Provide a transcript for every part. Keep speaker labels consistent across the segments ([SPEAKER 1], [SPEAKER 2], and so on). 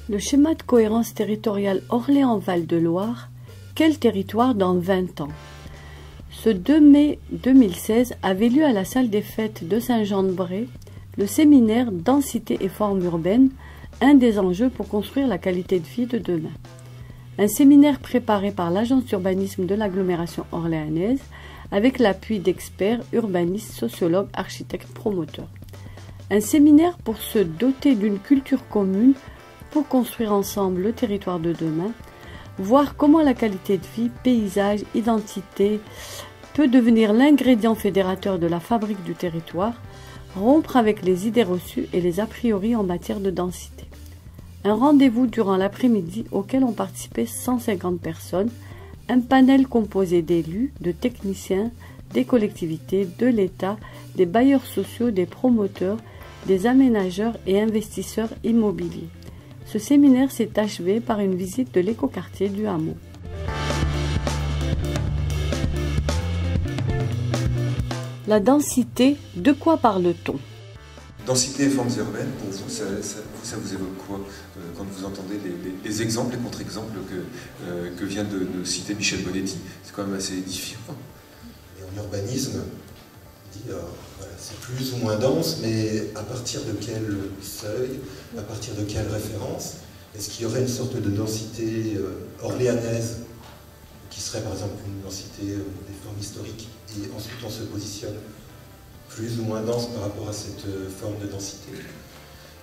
[SPEAKER 1] Le schéma de cohérence territoriale Orléans-Val-de-Loire, quel territoire dans 20 ans? Ce 2 mai 2016 avait lieu à la salle des fêtes de Saint-Jean-de-Bray le séminaire Densité et forme urbaine, un des enjeux pour construire la qualité de vie de demain. Un séminaire préparé par l'agence d'urbanisme de l'agglomération orléanaise avec l'appui d'experts, urbanistes, sociologues, architectes, promoteurs. Un séminaire pour se doter d'une culture commune pour construire ensemble le territoire de demain, voir comment la qualité de vie, paysage, identité peut devenir l'ingrédient fédérateur de la fabrique du territoire, rompre avec les idées reçues et les a priori en matière de densité. Un rendez-vous durant l'après-midi auquel ont participé 150 personnes, un panel composé d'élus, de techniciens, des collectivités, de l'État, des bailleurs sociaux, des promoteurs, des aménageurs et investisseurs immobiliers. Ce séminaire s'est achevé par une visite de l'écoquartier du hameau. La densité, de quoi parle-t-on?
[SPEAKER 2] Densité et formes urbaines, pour vous, ça vous évoque quoi quand vous entendez les exemples et contre-exemples que vient de citer Michel Bonetti? C'est quand même assez édifiant.
[SPEAKER 3] Et en urbanisme, on dit voilà, c'est plus ou moins dense, mais à partir de quel seuil, à partir de quelle référence? Est-ce qu'il y aurait une sorte de densité orléanaise qui serait par exemple une densité des formes historiques, et ensuite on se positionne plus ou moins dense par rapport à cette forme de densité.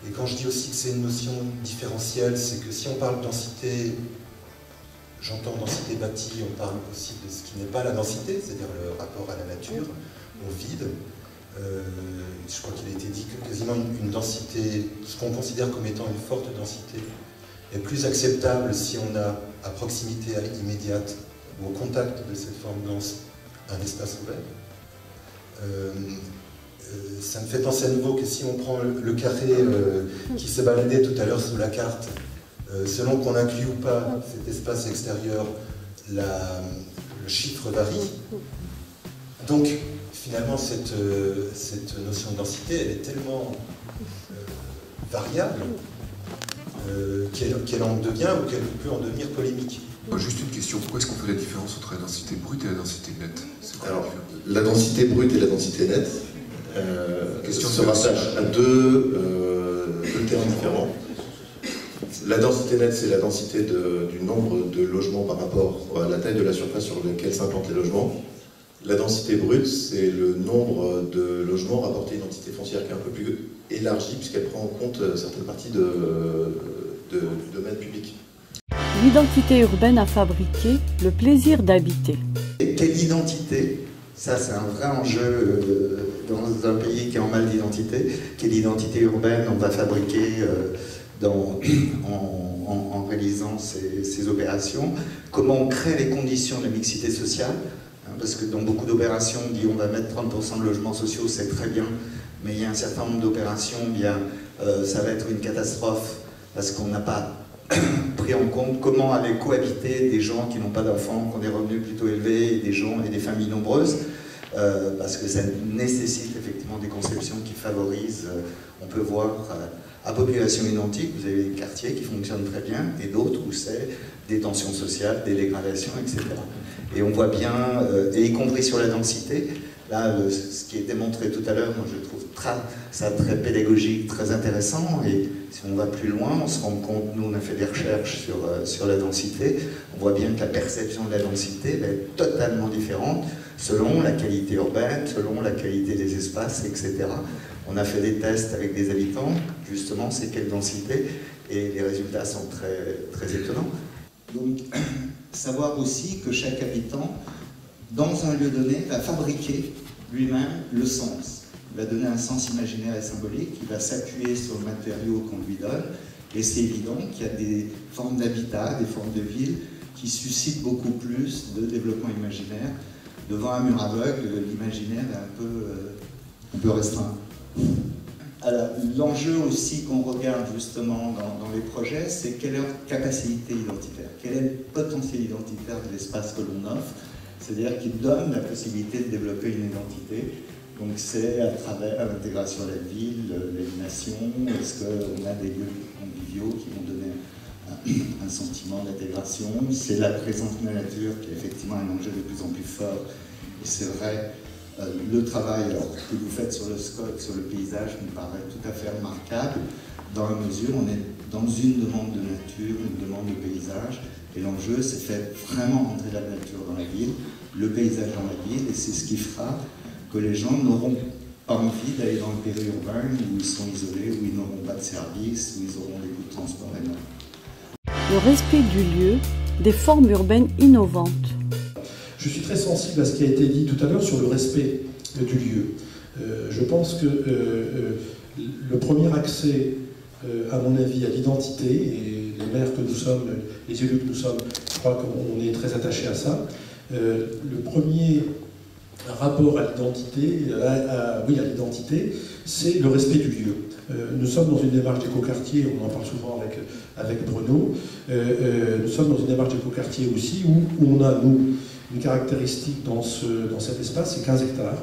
[SPEAKER 3] Et quand je dis aussi que c'est une notion différentielle, c'est que si on parle de densité, j'entends densité bâtie, on parle aussi de ce qui n'est pas la densité, c'est-à-dire le rapport à la nature, au vide. Je crois qu'il a été dit que quasiment une densité, ce qu'on considère comme étant une forte densité, est plus acceptable si on a à proximité immédiate ou au contact de cette forme dense un espace ouvert. Ça me fait penser à nouveau que si on prend le carré qui se baladait tout à l'heure sous la carte, selon qu'on inclut ou pas cet espace extérieur, le chiffre varie. Donc finalement cette notion de densité, elle est tellement variable qu'elle en devient ou qu'elle peut en devenir polémique.
[SPEAKER 2] Juste une question, pourquoi est-ce qu'on fait la différence entre la densité brute et la densité nette?
[SPEAKER 4] Alors, la densité brute et la densité nette se rattachent à deux termes différents. La densité nette, c'est la densité du nombre de logements par rapport à la taille de la surface sur laquelle s'implantent les logements. La densité brute, c'est le nombre de logements rapporté à une entité foncière qui est un peu plus élargie, puisqu'elle prend en compte certaines parties du domaine public.
[SPEAKER 1] L'identité urbaine à fabriquer, le plaisir d'habiter.
[SPEAKER 5] Et quelle identité? Ça, c'est un vrai enjeu dans un pays qui est en mal d'identité. Quelle identité urbaine on va fabriquer en réalisant ces opérations? Comment on crée les conditions de la mixité sociale? Parce que dans beaucoup d'opérations, on dit on va mettre 30% de logements sociaux, c'est très bien, mais il y a un certain nombre d'opérations, ça va être une catastrophe parce qu'on n'a pas pris en compte comment aller cohabiter des gens qui n'ont pas d'enfants, qui ont des revenus plutôt élevés, et des familles nombreuses, parce que ça nécessite effectivement des conceptions qui favorisent, on peut voir à population identique, vous avez des quartiers qui fonctionnent très bien, et d'autres où c'est des tensions sociales, des dégradations, etc. Et on voit bien, et y compris sur la densité, là, ce qui est démontré tout à l'heure, moi je trouve ça très pédagogique, très intéressant, et si on va plus loin, on se rend compte, nous on a fait des recherches sur la densité, on voit bien que la perception de la densité va être totalement différente selon la qualité urbaine, selon la qualité des espaces, etc. On a fait des tests avec des habitants, justement, c'est quelle densité, et les résultats sont très, très étonnants. Donc, savoir aussi que chaque habitant, dans un lieu donné, va fabriquer lui-même le sens. Il va donner un sens imaginaire et symbolique, il va s'appuyer sur le matériau qu'on lui donne, et c'est évident qu'il y a des formes d'habitat, des formes de ville qui suscitent beaucoup plus de développement imaginaire. Devant un mur aveugle, l'imaginaire est un peu restreint. Alors, l'enjeu aussi qu'on regarde justement dans les projets, c'est quelle est leur capacité identitaire, quel est le potentiel identitaire de l'espace que l'on offre, c'est-à-dire qu'il donne la possibilité de développer une identité. Donc c'est à travers l'intégration à la ville, l'animation, est-ce qu'on a des lieux conviviaux qui vont donner un sentiment d'intégration. C'est la présence de la nature qui est effectivement un enjeu de plus en plus fort. Et c'est vrai, le travail que vous faites sur le SCOT, sur le paysage, me paraît tout à fait remarquable, dans la mesure où on est dans une demande de nature, une demande de paysage, et l'enjeu c'est faire vraiment entrer la nature dans la ville, le paysage dans la ville, et c'est ce qui fera que les gens n'auront pas envie d'aller dans le périurbain où ils sont isolés, où ils n'auront pas de service, où ils auront des coûts de transport énormes.
[SPEAKER 1] Le respect du lieu, des formes urbaines innovantes.
[SPEAKER 6] Je suis très sensible à ce qui a été dit tout à l'heure sur le respect du lieu. Je pense que le premier accès, à mon avis, à l'identité, et les maires que nous sommes, les élus que nous sommes, je crois qu'on est très attachés à ça. Le premier rapport à l'identité, c'est le respect du lieu. Nous sommes dans une démarche d'écoquartier, on en parle souvent avec Bruno, nous sommes dans une démarche d'écoquartier aussi où on a, nous, une caractéristique dans cet espace, c'est 15 hectares,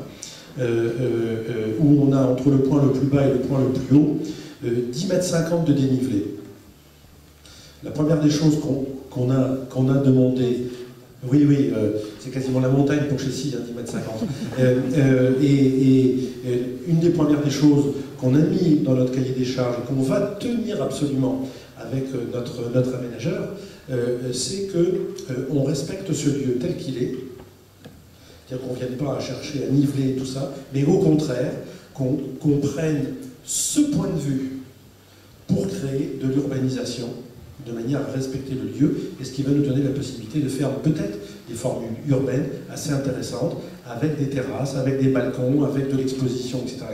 [SPEAKER 6] où on a entre le point le plus bas et le point le plus haut, 10,50 m de dénivelé. La première des choses qu'on a demandé, oui, c'est quasiment la montagne pour Chessy, 10,50 m. Et une des premières des choses qu'on a mis dans notre cahier des charges et qu'on va tenir absolument avec notre aménageur, c'est qu'on respecte ce lieu tel qu'il est. C'est-à-dire qu'on ne vienne pas à chercher à niveler tout ça, mais au contraire, qu'on prenne ce point de vue pour créer de l'urbanisation, de manière à respecter le lieu, et ce qui va nous donner la possibilité de faire peut-être des formules urbaines assez intéressantes, avec des terrasses, avec des balcons, avec de l'exposition, etc.,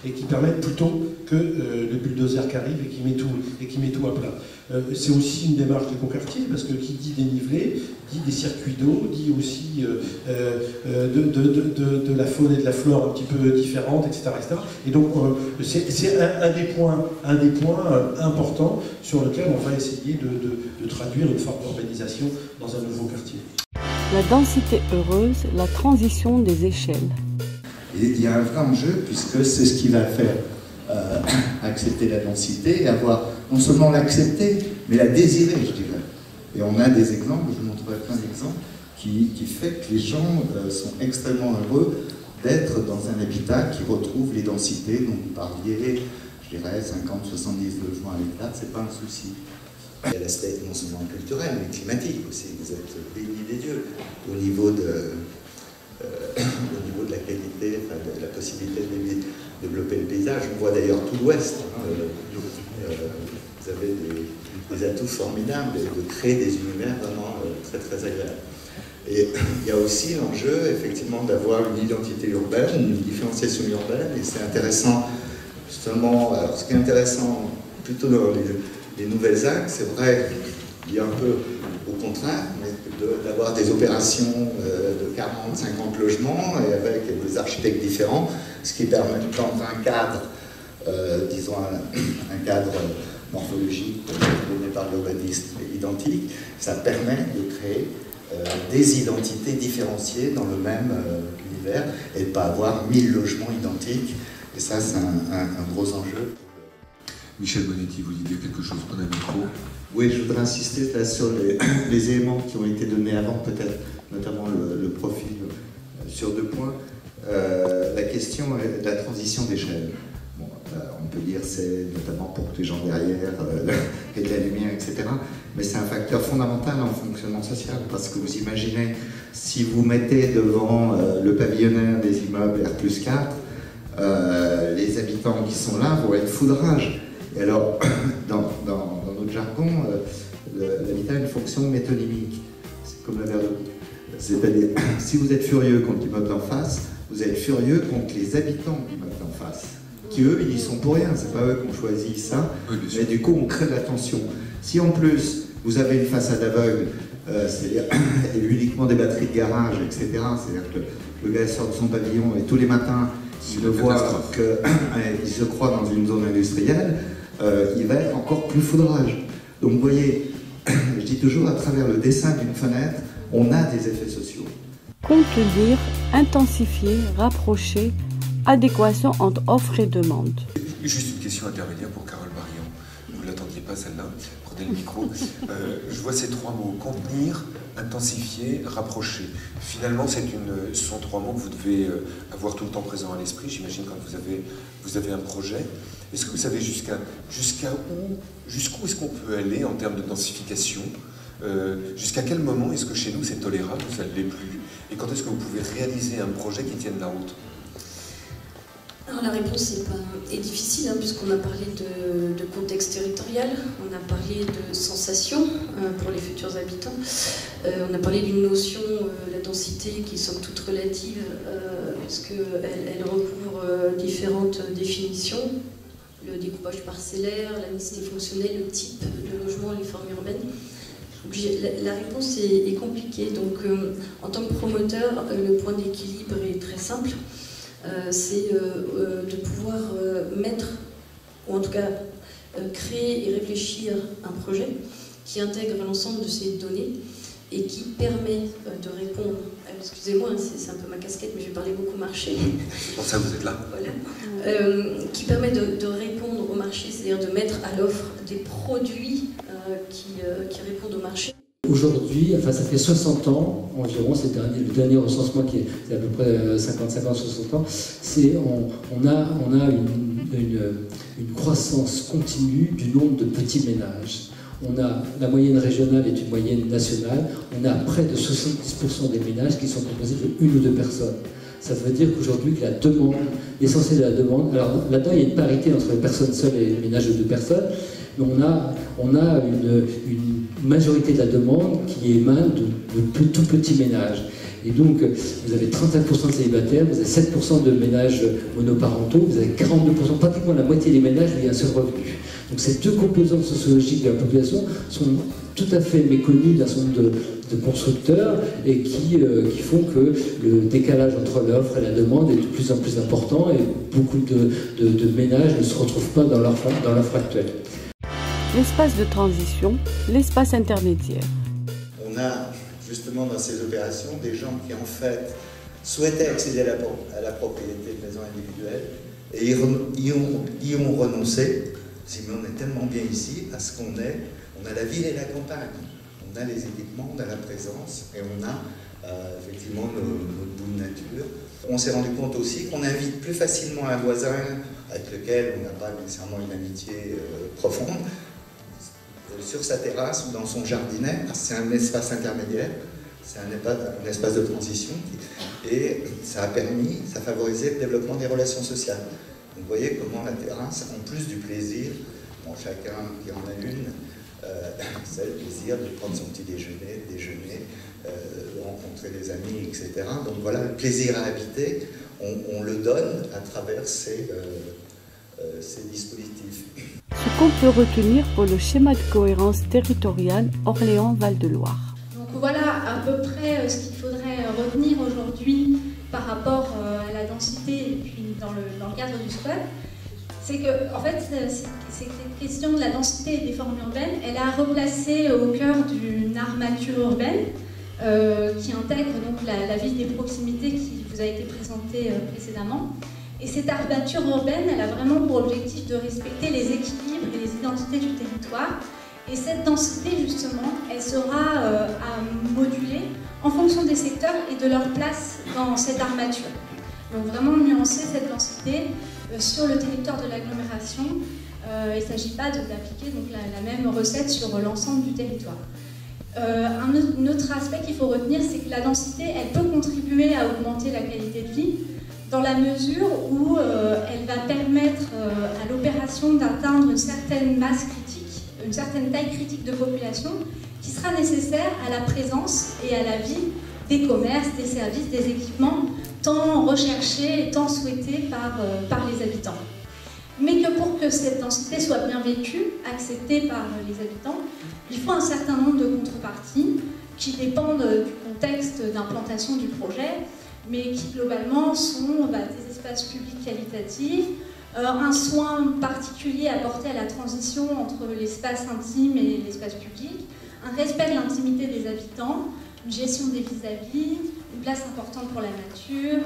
[SPEAKER 6] et qui permettent plutôt que le bulldozer qui arrive et qui met tout à plat. C'est aussi une démarche d'écoquartier, parce que qui dit dénivelé, dit des circuits d'eau, dit aussi de la faune et de la flore un petit peu différentes, etc. Et donc c'est un des points importants sur lequel on va essayer de traduire une forme d'urbanisation dans un nouveau quartier.
[SPEAKER 1] La densité heureuse, la transition des échelles.
[SPEAKER 5] Et il y a un vrai enjeu, puisque c'est ce qui va faire accepter la densité et avoir non seulement l'accepter, mais la désirer, je dirais. Et on a des exemples, je vous montrerai plein d'exemples, qui fait que les gens sont extrêmement heureux d'être dans un habitat qui retrouve les densités dont vous parliez, je dirais 50-70 logements à l'hectare, c'est pas un souci. Il y a l'aspect non seulement culturel, mais climatique aussi. Vous êtes béni des dieux au niveau de la qualité, enfin, de la possibilité de développer le paysage. On voit d'ailleurs tout l'ouest. Vous avez des atouts formidables et de créer des univers vraiment très très agréables. Et il y a aussi l'enjeu effectivement d'avoir une identité urbaine, une différenciation urbaine, et c'est intéressant justement. Alors ce qui est intéressant plutôt dans les nouvelles axes, c'est vrai qu'il y a un peu aux contraintes, mais d'avoir des opérations de 40-50 logements et avec des architectes différents, ce qui permet dans un cadre, disons un cadre morphologique donné par l'urbaniste identique, ça permet de créer des identités différenciées dans le même univers et de ne pas avoir 1000 logements identiques. Et ça, c'est un gros enjeu.
[SPEAKER 2] Michel Bonetti, vous disiez quelque chose, prenez un micro.
[SPEAKER 5] Oui, je voudrais insister là sur les éléments qui ont été donnés avant, peut-être, notamment le profil sur 2 points. La question de la transition d'échelle. Bon, on peut dire c'est notamment pour les gens derrière, et de la lumière, etc. Mais c'est un facteur fondamental en fonctionnement social, parce que vous imaginez, si vous mettez devant le pavillonnaire des immeubles R+4, les habitants qui sont là vont être foudrage. Et alors, dans notre jargon, l'habitat a une fonction métonymique. C'est comme la verre d'eau. C'est-à-dire, si vous êtes furieux contre l'immeuble d'en face, vous êtes furieux contre les habitants de l'immeuble d'en face. Qui eux, ils y sont pour rien, c'est pas eux qui ont choisi ça. Oui, mais du coup, on crée de la tension. Si en plus, vous avez une façade aveugle, c'est-à-dire uniquement des batteries de garage, etc., c'est-à-dire que le gars sort de son pavillon et tous les matins, il voit qu'il se croit dans une zone industrielle, il va être encore plus foudrage. Donc vous voyez, je dis toujours, à travers le dessin d'une fenêtre, on a des effets sociaux.
[SPEAKER 1] Contenir, intensifier, rapprocher, Adéquation entre offre et demande.
[SPEAKER 2] Juste une question intermédiaire pour Carole Marion. Vous ne l'attendiez pas celle-là. Prenez le micro. Je vois ces trois mots, contenir, intensifier, rapprocher. Finalement, ce sont trois mots que vous devez avoir tout le temps présents à l'esprit, j'imagine, quand vous avez un projet. Est-ce que vous savez jusqu'où est-ce qu'on peut aller en termes de densification? Jusqu'à quel moment est-ce que chez nous c'est tolérable ou ça ne l'est plus? Et quand est-ce que vous pouvez réaliser un projet qui tienne la route?
[SPEAKER 7] Alors la réponse est difficile, hein, puisqu'on a parlé de contexte territorial, on a parlé de sensations pour les futurs habitants, on a parlé d'une notion, la densité, qui est somme toute relative, parce qu'elle recouvre différentes définitions, le découpage parcellaire, la mixité fonctionnelle, le type de logement, les formes urbaines. Donc la réponse est compliquée, donc en tant que promoteur, le point d'équilibre est très simple. C'est de pouvoir mettre, ou en tout cas créer et réfléchir un projet qui intègre l'ensemble de ces données et qui permet de répondre, excusez-moi, c'est un peu ma casquette, mais je vais parler beaucoup marché.
[SPEAKER 2] C'est pour ça que vous êtes là.
[SPEAKER 7] Voilà. Qui permet de répondre au marché, c'est-à-dire de mettre à l'offre des produits qui répondent au marché.
[SPEAKER 8] Aujourd'hui, enfin ça fait 60 ans environ, c'est le dernier recensement qui est à peu près 55-60 ans, on a une croissance continue du nombre de petits ménages. La moyenne régionale est une moyenne nationale, on a près de 70% des ménages qui sont composés de 1 ou 2 personnes. Ça veut dire qu'aujourd'hui, que la demande, l'essentiel de la demande, alors là-dedans il y a une parité entre les personnes seules et les ménages de 2 personnes, mais on a une majorité de la demande qui émane de tout petits ménages. Et donc, vous avez 35% de célibataires, vous avez 7% de ménages monoparentaux, vous avez 42%, pratiquement la moitié des ménages où il y a un seul revenu. Donc ces deux composantes sociologiques de la population sont tout à fait méconnues d'un certain nombre de constructeurs et qui font que le décalage entre l'offre et la demande est de plus en plus important et beaucoup de ménages ne se retrouvent pas dans l'offre actuelle.
[SPEAKER 1] L'espace de transition, l'espace intermédiaire.
[SPEAKER 5] On a justement dans ces opérations des gens qui en fait souhaitaient accéder à la propriété de maisons individuelles et y ont renoncé. Mais on est tellement bien ici parce qu'on a la ville et la campagne. On a les équipements, on a la présence et on a effectivement notre bout de nature. On s'est rendu compte aussi qu'on invite plus facilement un voisin avec lequel on n'a pas nécessairement une amitié profonde sur sa terrasse ou dans son jardinet. C'est un espace intermédiaire, c'est un espace de transition et ça a favorisé le développement des relations sociales. Vous voyez comment la terrasse, en plus du plaisir, bon, chacun qui en a une, c'est le plaisir de prendre son petit déjeuner, de rencontrer des amis, etc. Donc voilà, le plaisir à habiter, on le donne à travers ces dispositifs.
[SPEAKER 1] Ce qu'on peut retenir pour le schéma de cohérence territoriale Orléans-Val-de-Loire.
[SPEAKER 9] Donc voilà à peu près ce qu'il faudrait retenir aujourd'hui par rapport à la densité et puis dans le cadre du SCOT. C'est que, en fait, cette question de la densité et des formes urbaines, elle a replacé au cœur d'une armature urbaine qui intègre donc la ville des proximités qui vous a été présentée précédemment. Et cette armature urbaine, elle a vraiment pour objectif de respecter les équilibres et les identités du territoire. Et cette densité, justement, elle sera à moduler en fonction des secteurs et de leur place dans cette armature. Donc vraiment nuancer cette densité sur le territoire de l'agglomération. Il ne s'agit pas d'appliquer la même recette sur l'ensemble du territoire. Un autre aspect qu'il faut retenir, c'est que la densité, elle peut contribuer à augmenter la qualité de vie dans la mesure où elle va permettre à l'opération d'atteindre une certaine masse critique, une certaine taille critique de population qui sera nécessaire à la présence et à la vie des commerces, des services, des équipements tant recherchés et tant souhaités par les habitants. Mais que pour que cette densité soit bien vécue, acceptée par les habitants, il faut un certain nombre de contreparties qui dépendent du contexte d'implantation du projet, mais qui globalement sont des espaces publics qualitatifs, un soin particulier apporté à la transition entre l'espace intime et l'espace public, un respect de l'intimité des habitants, une gestion des vis-à-vis, une place importante pour la nature,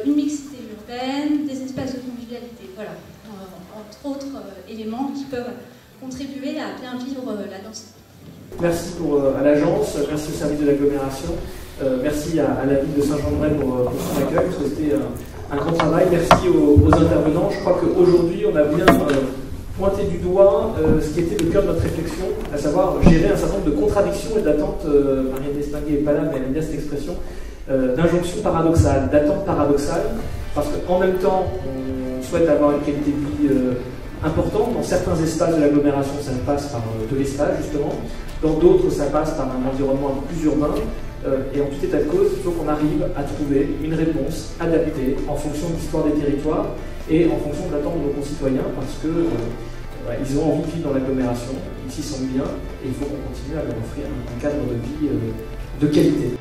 [SPEAKER 9] une mixité urbaine. urbaine, des espaces de convivialité. Voilà, entre autres éléments qui peuvent contribuer à bien vivre la densité.
[SPEAKER 10] Merci à l'agence, merci au service de l'agglomération, merci à la ville de Saint-Jean-de-Bray pour son accueil. C'était un grand travail. Merci aux intervenants. Je crois qu'aujourd'hui, on a bien pointé du doigt ce qui était le cœur de notre réflexion, à savoir gérer un certain nombre de contradictions et d'attentes. Marianne Destinguet n'est pas là, mais elle aime bien cette expression, d'injonctions paradoxales, d'attentes paradoxales, parce qu'en même temps, on souhaite avoir une qualité de vie importante. Dans certains espaces de l'agglomération, ça passe par de l'espace, justement. Dans d'autres, ça passe par un environnement un peu plus urbain. Et en tout état de cause, il faut qu'on arrive à trouver une réponse adaptée en fonction de l'histoire des territoires et en fonction de l'attente de nos concitoyens, parce que ils ont envie de vivre dans l'agglomération, ils s'y sentent bien, et il faut qu'on continue à leur offrir un cadre de vie de qualité.